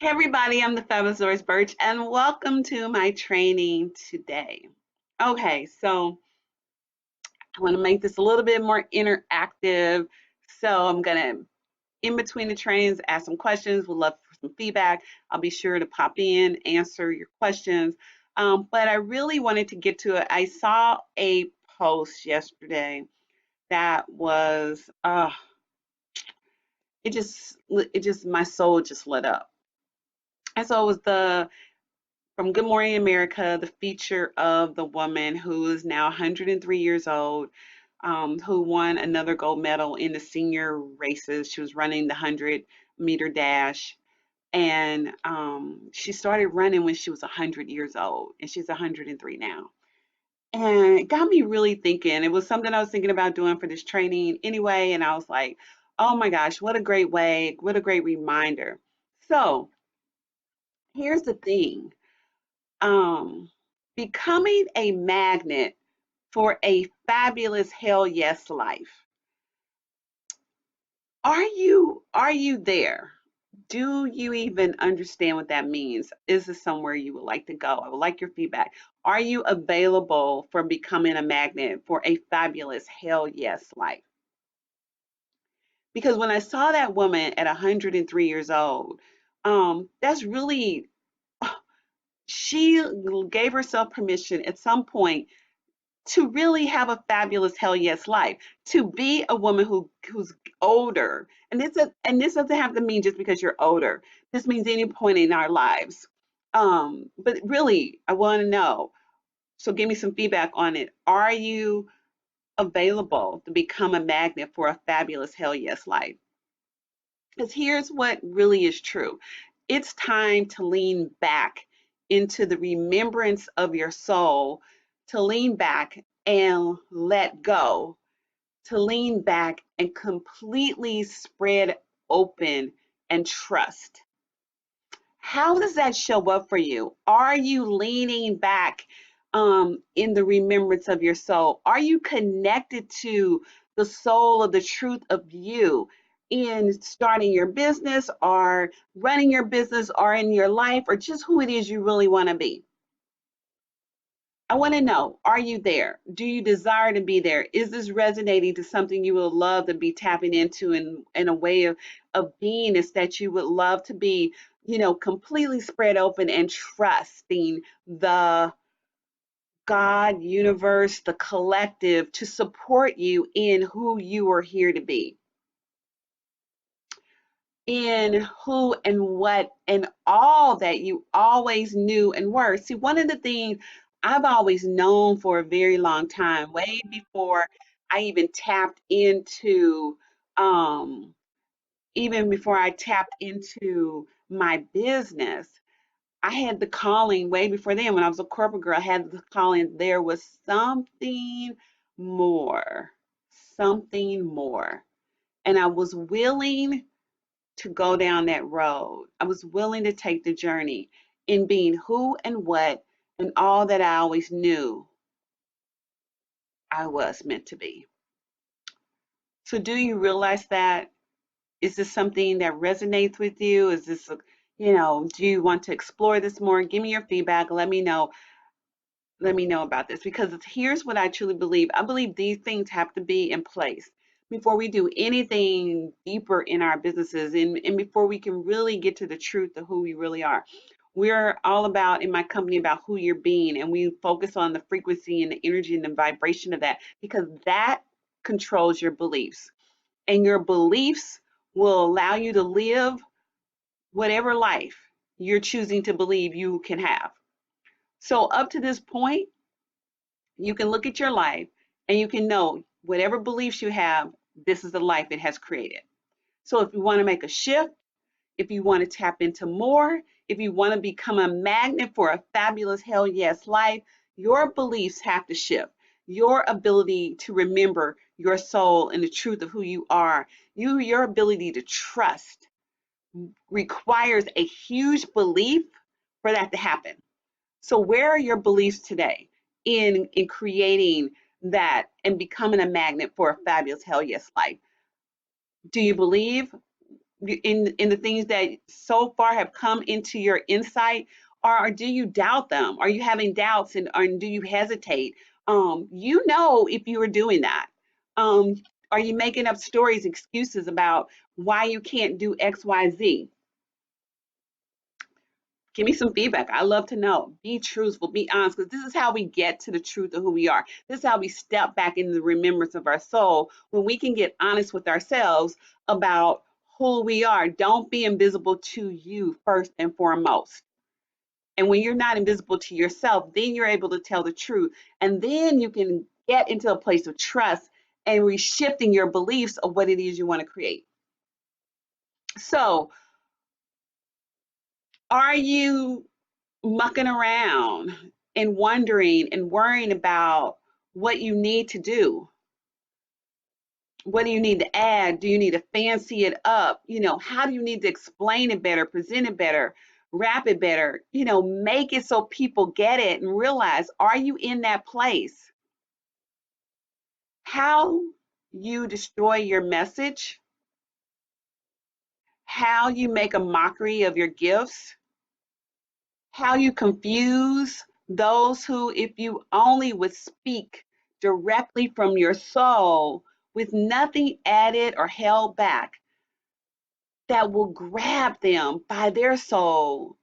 Hey everybody, I'm the fabulous Dorris Burch, and welcome to my training today. Okay, so I want to make this a little bit more interactive. So I'm gonna, in between the trainings, ask some questions. Would love for some feedback. I'll be sure to pop in, answer your questions. But I really wanted to get to it. I saw a post yesterday that was, my soul just lit up. And so it was from Good Morning America, the feature of the woman who is now 103 years old, who won another gold medal in the senior races. She was running the 100-meter dash. And she started running when she was 100 years old, and she's 103 now. And it got me really thinking. It was something I was thinking about doing for this training anyway. And I was like, oh my gosh, what a great way, what a great reminder. So here's the thing, um, becoming a magnet for a fabulous hell yes life. Are you there? Do you even understand what that means? Is this somewhere you would like to go? I would like your feedback. Are you available for becoming a magnet for a fabulous hell yes life? Because when I saw that woman at 103 years old, that's really, she gave herself permission at some point to really have a fabulous hell yes life, to be a woman who's older. And this doesn't have to mean just because you're older. This means any point in our lives. But really, I want to know. So give me some feedback on it. Are you available to become a magnet for a fabulous hell yes life? Because here's what really is true. It's time to lean back into the remembrance of your soul, to lean back and let go, to lean back and completely spread open and trust. How does that show up for you? Are you leaning back in the remembrance of your soul? Are you connected to the soul of the truth of you in starting your business or running your business or in your life or just who it is you really want to be? I want to know, are you there? Do you desire to be there? Is this resonating to something you would love to be tapping into in a way of beingness that you would love to be, completely spread open and trusting the God, universe, the collective to support you in who you are here to be, in who and what and all that you always knew and were. See, one of the things I've always known for a very long time, way before I even tapped into, um, even before I tapped into my business, I had the calling way before then. When I was a corporate girl, I had the calling. There was more, something more. And I was willing to go down that road. I was willing to take the journey in being who and what and all that I always knew I was meant to be. So, do you realize that? Is this something that resonates with you? Is this, do you want to explore this more? Give me your feedback. Let me know. Let me know about this because here's what I truly believe. I believe these things have to be in place before we do anything deeper in our businesses and before we can really get to the truth of who we really are. We're all about, in my company, about who you're being, and we focus on the frequency and the energy and the vibration of that because that controls your beliefs. And your beliefs will allow you to live whatever life you're choosing to believe you can have. So, up to this point, you can look at your life and you can know whatever beliefs you have, this is the life it has created. So if you want to make a shift, if you want to tap into more, if you want to become a magnet for a fabulous hell yes life, your beliefs have to shift. Your ability to remember your soul and the truth of who you are, your ability to trust requires a huge belief for that to happen. So where are your beliefs today in creating that and becoming a magnet for a fabulous hell yes life? Do you believe in the things that so far have come into your insight, or do you doubt them? Are you having doubts, and do you hesitate? If you are doing that. Um, are you making up stories, excuses about why you can't do X, Y, Z? Give me some feedback. I love to know. Be truthful, be honest, because this is how we get to the truth of who we are. This is how we step back into the remembrance of our soul when we can get honest with ourselves about who we are. Don't be invisible to you first and foremost. And when you're not invisible to yourself, then you're able to tell the truth. And then you can get into a place of trust and reshifting your beliefs of what it is you want to create. So, are you mucking around and wondering and worrying about what you need to do? What do you need to add? Do you need to fancy it up? How do you need to explain it better, present it better, wrap it better? Make it so people get it and realize, are you in that place? How you destroy your message, how you make a mockery of your gifts, how you confuse those who, if you only would speak directly from your soul with nothing added or held back, that will grab them by their soul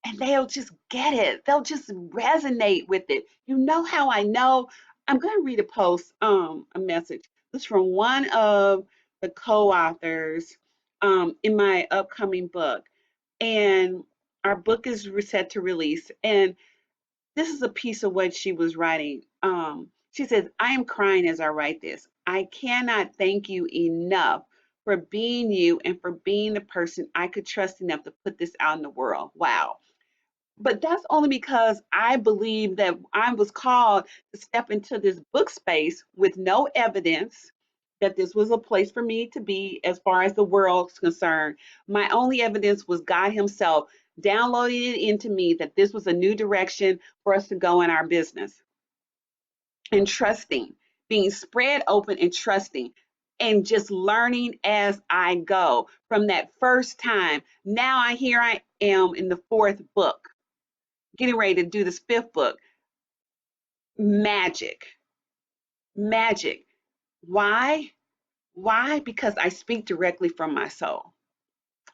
and they'll just get it. They'll just resonate with it. You know how I know? I'm going to read a post, a message. This is from one of the co-authors in my upcoming book. And our book is set to release. And this is a piece of what she was writing. She says, I am crying as I write this. I cannot thank you enough for being you and for being the person I could trust enough to put this out in the world. Wow. But that's only because I believe that I was called to step into this book space with no evidence that this was a place for me to be as far as the world's concerned. My only evidence was God Himself downloading it into me that this was a new direction for us to go in our business, and trusting, being spread open and trusting, and just learning as I go. From that first time, now I am in the fourth book, getting ready to do this fifth book. Magic, magic. Why? Why? Because I speak directly from my soul,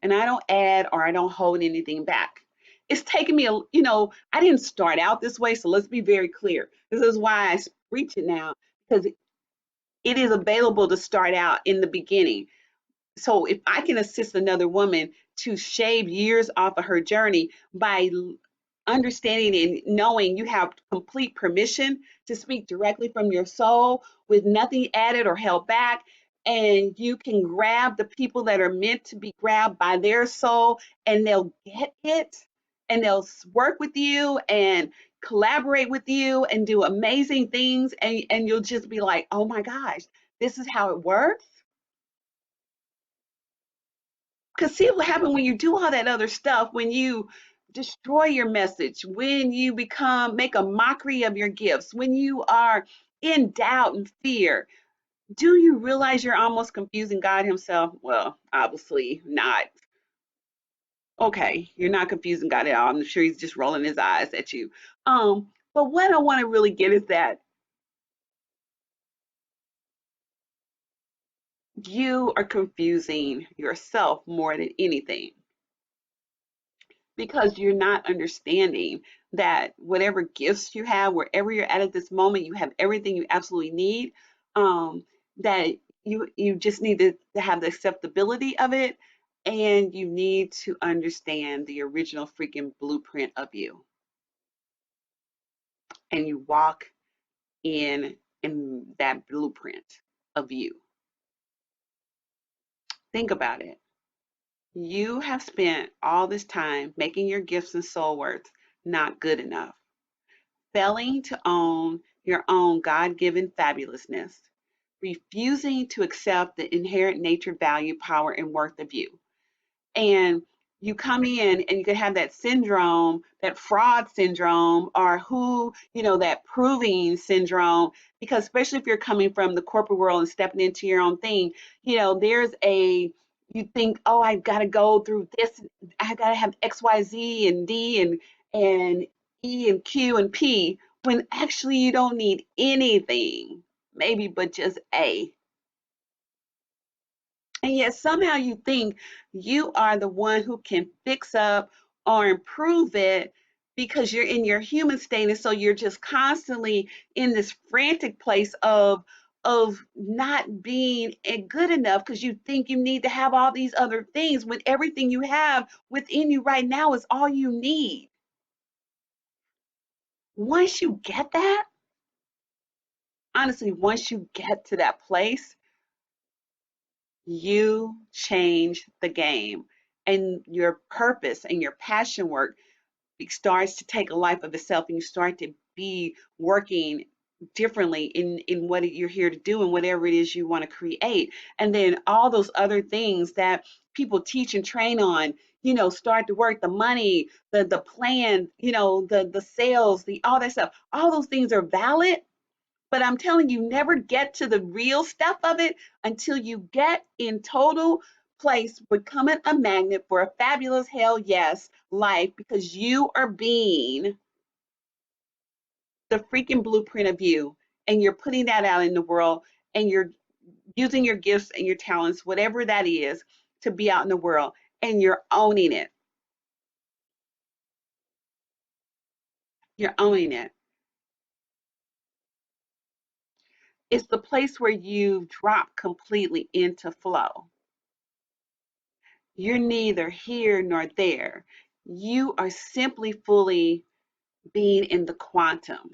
and I don't add or I don't hold anything back. It's taken me, I didn't start out this way, so let's be very clear. This is why I preach it now, because it is available to start out in the beginning. So if I can assist another woman to shave years off of her journey by understanding and knowing you have complete permission to speak directly from your soul with nothing added or held back, and you can grab the people that are meant to be grabbed by their soul, and they'll get it, and they'll work with you and collaborate with you and do amazing things, and you'll just be like, oh my gosh, this is how it works. Because see what happens when you do all that other stuff, when you destroy your message, when you make a mockery of your gifts, when you are in doubt and fear. Do you realize you're almost confusing God Himself? Well, obviously not. Okay, you're not confusing God at all. I'm sure He's just rolling His eyes at you. But what I want to really get is that you are confusing yourself more than anything, because you're not understanding that whatever gifts you have, wherever you're at this moment, you have everything you absolutely need. That you just need to have the acceptability of it, and you need to understand the original freaking blueprint of you, and you walk in that blueprint of you. Think about it. You have spent all this time making your gifts and soul worth not good enough, failing to own your own God given fabulousness, refusing to accept the inherent nature, value, power, and worth of you. And you come in and you could have that syndrome, that fraud syndrome, or that proving syndrome, because especially if you're coming from the corporate world and stepping into your own thing, there's a You think, oh, I've got to go through this. I got to have X, Y, Z, and D, and E, and Q, and P, when actually you don't need anything, maybe but just A. And yet somehow you think you are the one who can fix up or improve it because you're in your human state. And so you're just constantly in this frantic place of not being good enough because you think you need to have all these other things when everything you have within you right now is all you need. Once you get that, honestly, once you get to that place, you change the game, and your purpose and your passion work starts to take a life of itself, and you start to be working differently in what you're here to do and whatever it is you want to create. And then all those other things that people teach and train on, start to work. The money, the plan, the sales, the all that stuff, all those things are valid, but I'm telling you, never get to the real stuff of it until you get in total place, becoming a magnet for a fabulous hell yes life, because you are being the freaking blueprint of you, and you're putting that out in the world, and you're using your gifts and your talents, whatever that is, to be out in the world, and you're owning it. You're owning it. It's the place where you drop completely into flow. You're neither here nor there. You are simply fully being in the quantum.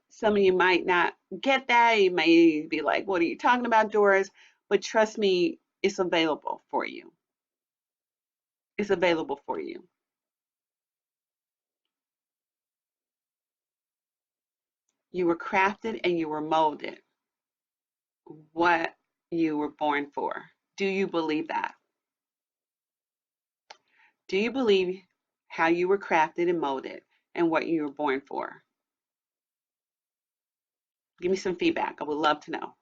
Some of you might not get that. You may be like, what are you talking about, Doris? But trust me, it's available for you. It's available for you. You were crafted and you were molded what you were born for. Do you believe that? Do you believe how you were crafted and molded and what you were born for? Give me some feedback. I would love to know.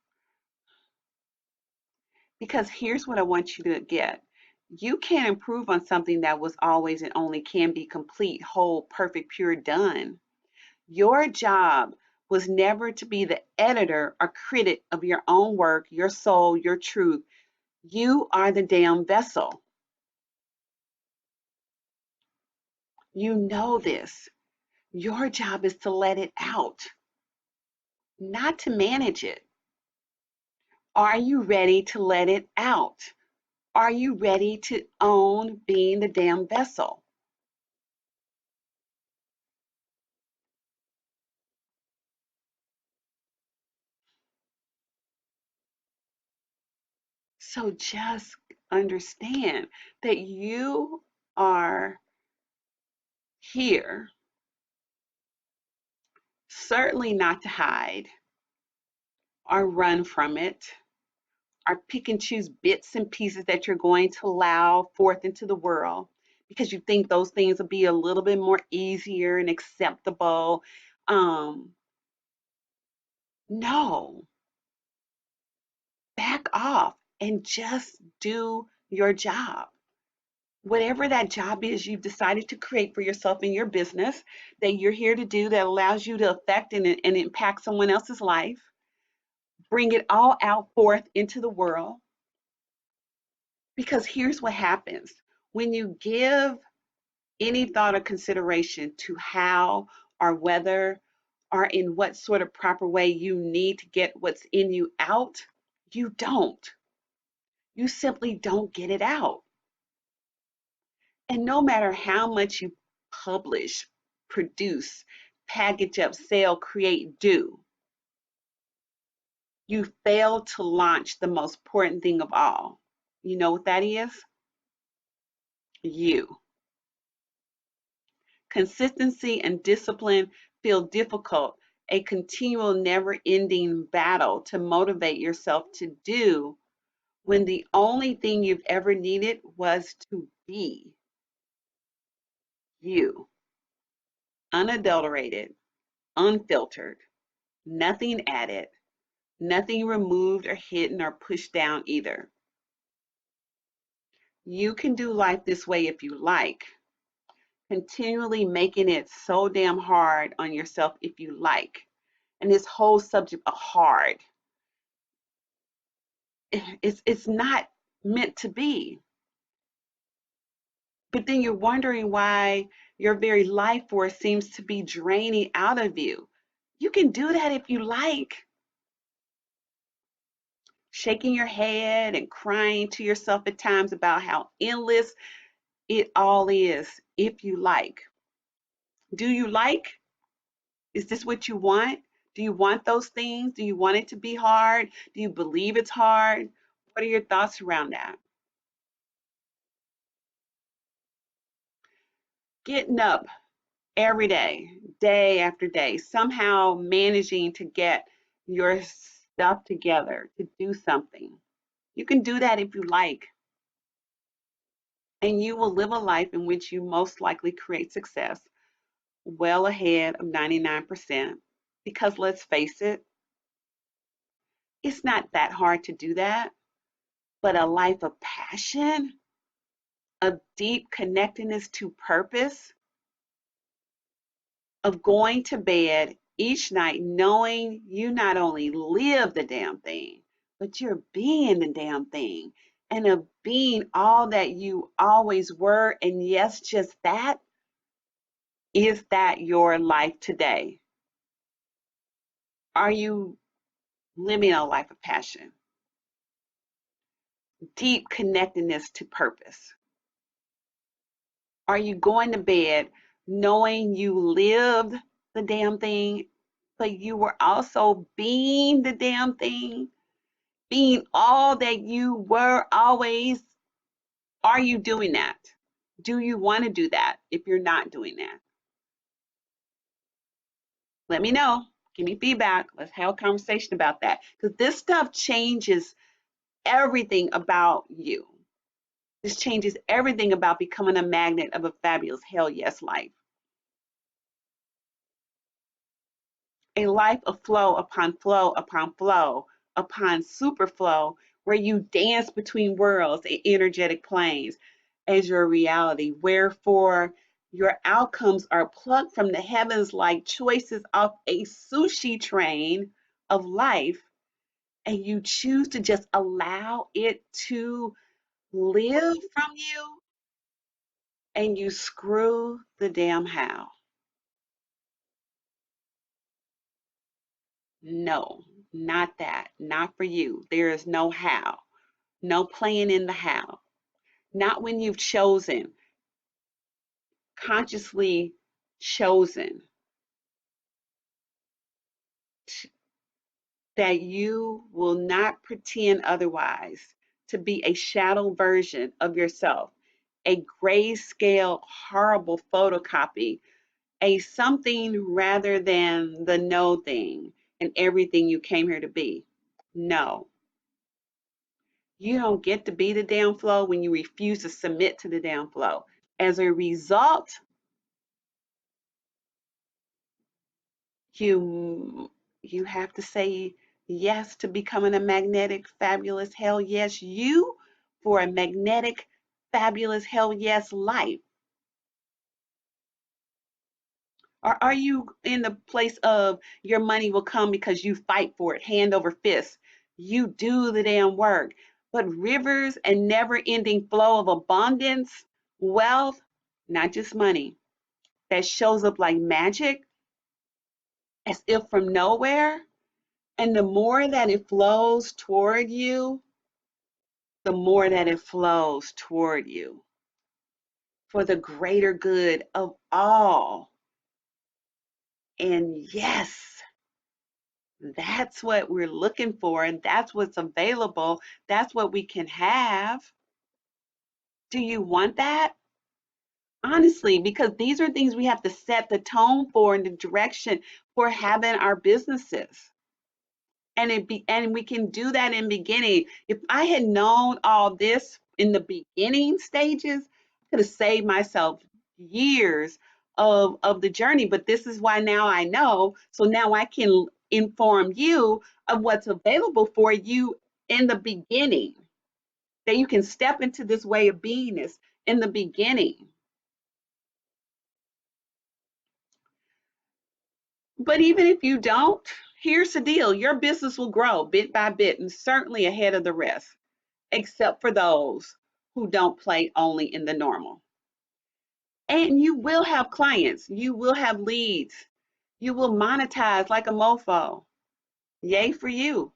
Because here's what I want you to get. You can't improve on something that was always and only can be complete, whole, perfect, pure, done. Your job was never to be the editor or critic of your own work, your soul, your truth. You are the damn vessel. You know this. Your job is to let it out, not to manage it. Are you ready to let it out? Are you ready to own being the damn vessel? So just understand that you are here, certainly not to hide or run from it or pick and choose bits and pieces that you're going to allow forth into the world because you think those things will be a little bit more easier and acceptable. Um, no, back off and just do your job. Whatever that job is you've decided to create for yourself in your business that you're here to do that allows you to affect and impact someone else's life, bring it all out forth into the world. Because here's what happens when you give any thought or consideration to how or whether or in what sort of proper way you need to get what's in you out, you don't. You simply don't get it out. And no matter how much you publish, produce, package up, sell, create, do, you fail to launch the most important thing of all. You know what that is? You. Consistency and discipline feel difficult, a continual, never ending battle to motivate yourself to do when the only thing you've ever needed was to be you, unadulterated, unfiltered, nothing added, Nothing removed or hidden or pushed down either. You can do life this way if you like. Continually making it so damn hard on yourself if you like. And this whole subject of hard, it's not meant to be. But then you're wondering why your very life force seems to be draining out of you. You can do that if you like. Shaking your head and crying to yourself at times about how endless it all is if you like. Do you like? Is this what you want? Do you want those things? Do you want it to be hard? Do you believe it's hard? What are your thoughts around that? Getting up every day, day after day, somehow managing to get your stuff together to do something. You can do that if you like, and you will live a life in which you most likely create success well ahead of 99%. Because let's face it, it's not that hard to do that, but a life of passion, of deep connectedness to purpose, of going to bed each night knowing you not only live the damn thing, but you're being the damn thing, and of being all that you always were. And yes, just that. Is that your life today? Are you living a life of passion, deep connectedness to purpose? Are you going to bed knowing you lived the damn thing, but you were also being the damn thing, being all that you were always? Are you doing that? Do you want to do that if you're not doing that? Let me know. Give me feedback. Let's have a conversation about that, because this stuff changes everything about you. This changes everything about becoming a magnet of a fabulous hell yes life. A life of flow upon flow upon flow upon super flow, where you dance between worlds and energetic planes as your reality, wherefore your outcomes are plucked from the heavens like choices off a sushi train of life, and you choose to just allow it to live from you, and you screw the damn how. No, not that. Not for you. There is no how. No playing in the how. Not when you've chosen, consciously chosen that you will not pretend otherwise, to be a shadow version of yourself, a grayscale, horrible photocopy, a something rather than the no thing and everything you came here to be. No, you don't get to be the damn flow when you refuse to submit to the damn flow. As a result, you have to say yes to becoming a magnetic, fabulous, hell yes you, for a magnetic, fabulous, hell yes life. Or are you in the place of your money will come because you fight for it hand over fist? You do the damn work. But rivers and never ending flow of abundance, wealth, not just money, that shows up like magic, as if from nowhere. And the more that it flows toward you, the more that it flows toward you for the greater good of all. And yes, that's what we're looking for, and that's what's available. That's what we can have. Do you want that? Honestly, because these are things we have to set the tone for and the direction for having our businesses. And we can do that in beginning. If I had known all this in the beginning stages, I could have saved myself years of the journey. But this is why now I know. So now I can inform you of what's available for you in the beginning, that you can step into this way of beingness in the beginning. But even if you don't, here's the deal: your business will grow bit by bit and certainly ahead of the rest, except for those who don't play only in the normal. And you will have clients, you will have leads, you will monetize like a mofo. Yay for you.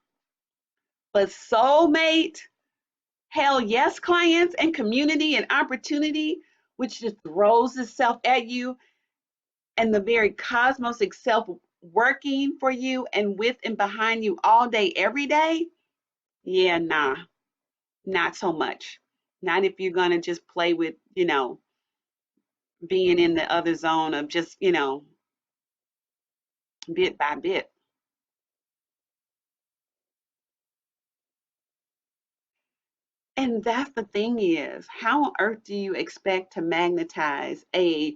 But soulmate, hell yes, clients and community and opportunity, which just throws itself at you, and the very cosmos itself working for you and with and behind you all day, every day. Yeah, nah, not so much. Not if you're gonna just play with, being in the other zone of just, bit by bit. And that's the thing is, how on earth do you expect to magnetize a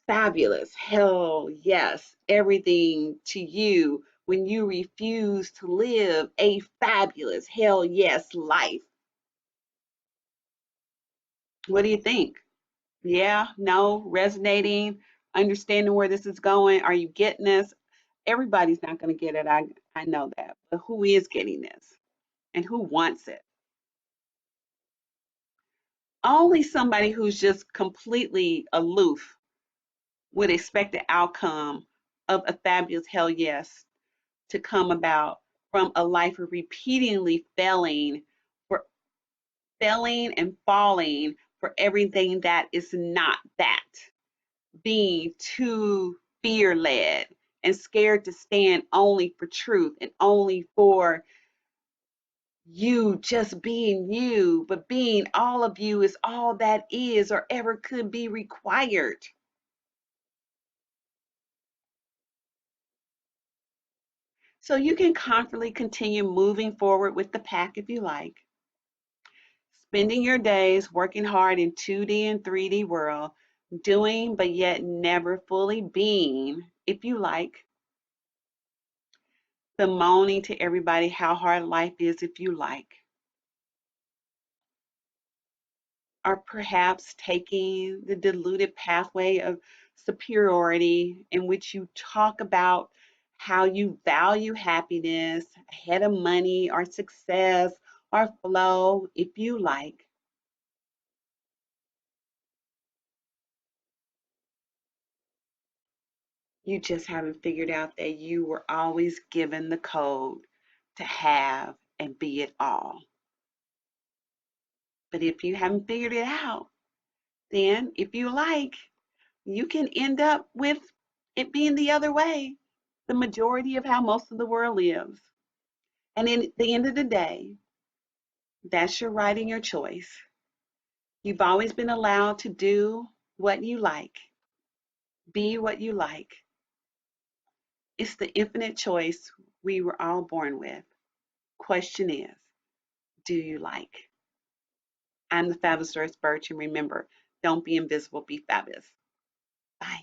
fabulous, hell yes, everything to you when you refuse to live a fabulous, hell yes life? What do you think? Yeah, no, resonating, understanding where this is going. Are you getting this? Everybody's not going to get it. I know that. But who is getting this? And who wants it? Only somebody who's just completely aloof would expect the outcome of a fabulous hell yes to come about from a life of repeatedly for failing and falling for everything that is not that, being too fear led and scared to stand only for truth and only for you just being you, but being all of you is all that is or ever could be required. So you can confidently continue moving forward with the pack if you like, spending your days working hard in 2D and 3D world, doing but yet never fully being if you like, bemoaning to everybody how hard life is if you like, or perhaps taking the diluted pathway of superiority in which you talk about how you value happiness ahead of money or success or flow if you like. You just haven't figured out that you were always given the code to have and be it all. But if you haven't figured it out, then if you like, you can end up with it being the other way, the majority of how most of the world lives. And in the end of the day, that's your right and your choice. You've always been allowed to do what you like, be what you like. It's the infinite choice we were all born with. Question is, do you like? I'm the fabulous Dorris Burch, and remember, don't be invisible, be fabulous. Bye.